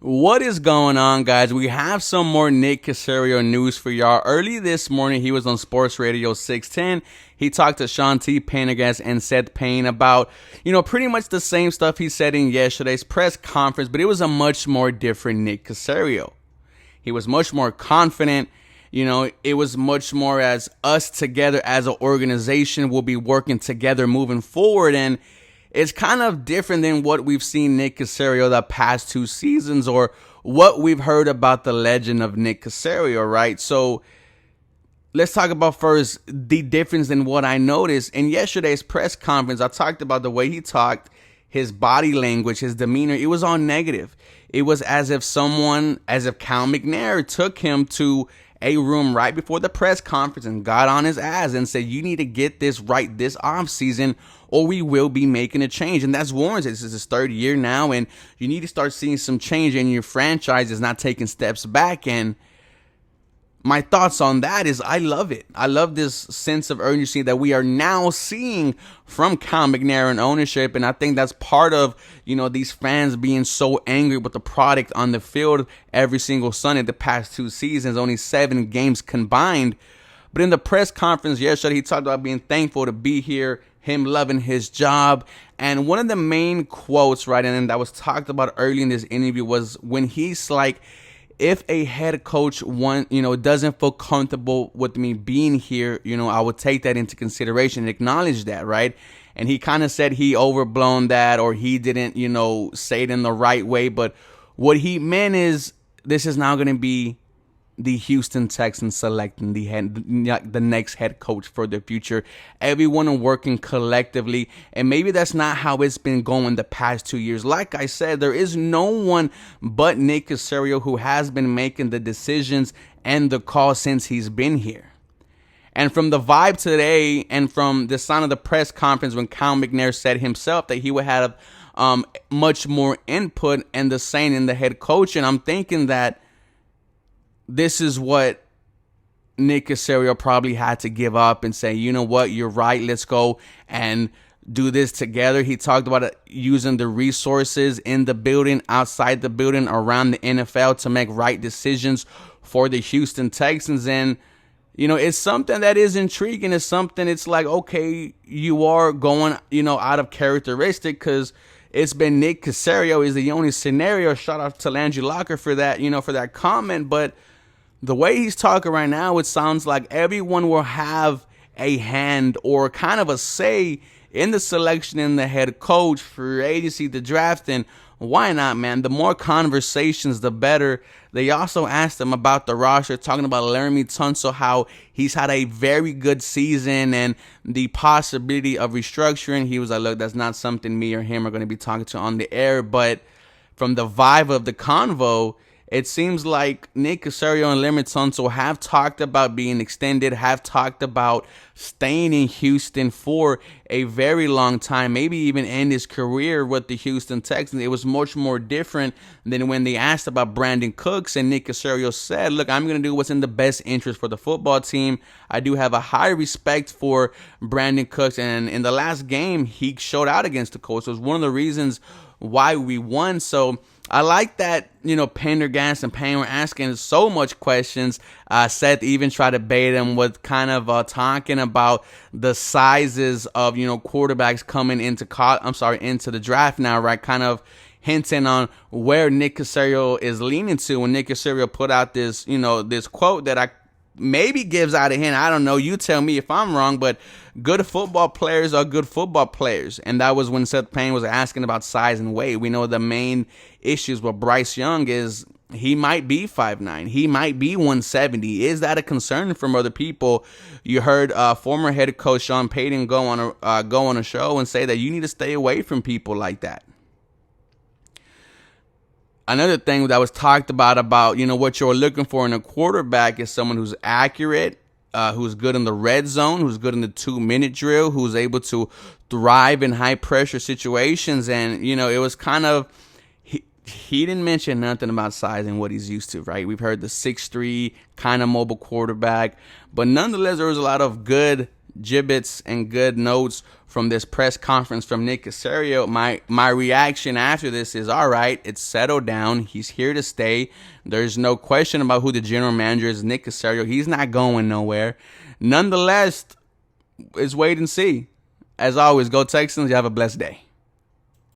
What is going on, guys? We have some more Nick Caserio news for y'all. Early this morning, he was on Sports Radio 610. He talked to Sean T. Pendergast and Seth Payne about, pretty much the same stuff he said in yesterday's press conference, but it was a much more different Nick Caserio. He was much more confident. It was much more as us together as an organization will be working together moving forward. And it's kind of different than what we've seen Nick Caserio the past two seasons or what we've heard about the legend of Nick Caserio, right? So let's talk about first the difference in what I noticed. In yesterday's press conference, I talked about the way he talked, his body language, his demeanor. It was all negative. It was as if Cal McNair took him to a room right before the press conference and got on his ass and said, you need to get this right this offseason or we will be making a change. And that's warranted. This is his third year now, and you need to start seeing some change in your franchise is not taking steps back. And my thoughts on that is I love it. I love this sense of urgency that we are now seeing from Cal McNair and ownership. And I think that's part of, these fans being so angry with the product on the field every single Sunday the past two seasons, only 7 games combined. But in the press conference yesterday, he talked about being thankful to be here, him loving his job. And one of the main quotes, right, and that was talked about early in this interview was when he's like, if a head coach doesn't feel comfortable with me being here, I would take that into consideration and acknowledge that, right? And he kind of said he overblown that or he didn't, say it in the right way. But what he meant is this is now going to be the Houston Texans selecting the next head coach for the future. Everyone working collectively, and maybe that's not how it's been going the past 2 years. Like I said, there is no one but Nick Caserio who has been making the decisions and the calls since he's been here. And from the vibe today and from the sound of the press conference when Cal McNair said himself that he would have much more input and the saying in the head coach, and I'm thinking that this is what Nick Caserio probably had to give up and say, you know what, you're right, let's go and do this together. He talked about using the resources in the building, outside the building, around the NFL to make right decisions for the Houston Texans. And, it's something that is intriguing. It's something it's like, okay, you are going, out of characteristic because it's been Nick Caserio is the only scenario. Shout out to Landry Locker for that, for that comment. But the way he's talking right now, it sounds like everyone will have a hand or kind of a say in the selection in the head coach, free agency, the draft. And why not, man? The more conversations, the better. They also asked him about the roster, talking about Laramie Tunsil, how he's had a very good season and the possibility of restructuring. He was like, look, that's not something me or him are going to be talking to on the air. But from the vibe of the convo, it seems like Nick Caserio and Laramie Tunsil have talked about being extended, have talked about staying in Houston for a very long time, maybe even end his career with the Houston Texans. It was much more different than when they asked about Brandon Cooks, and Nick Caserio said, look, I'm going to do what's in the best interest for the football team. I do have a high respect for Brandon Cooks, and in the last game, he showed out against the Colts. It was one of the reasons why we won. So I like that, Pendergast and Payne were asking so much questions. Seth even tried to bait him with kind of talking about the sizes of, quarterbacks coming into the draft now, right? Kind of hinting on where Nick Caserio is leaning to when Nick Caserio put out this, this quote that I maybe gives out a hint. I don't know. You tell me if I'm wrong, but good football players are good football players. And that was when Seth Payne was asking about size and weight. We know the main issues with Bryce Young is he might be 5'9". He might be 170. Is that a concern from other people? You heard former head coach Sean Payton go on a show and say that you need to stay away from people like that. Another thing that was talked about, what you're looking for in a quarterback is someone who's accurate, who's good in the red zone, who's good in the 2-minute drill, who's able to thrive in high pressure situations. And, it was kind of, he didn't mention nothing about size and what he's used to, right? We've heard the 6'3" kind of mobile quarterback, but nonetheless, there was a lot of good gibbets and good notes from this press conference from Nick Caserio, my reaction after this is, all right, it's settled down. He's here to stay. There's no question about who the general manager is, Nick Caserio. He's not going nowhere. Nonetheless, it's wait and see. As always, go Texans. You have a blessed day.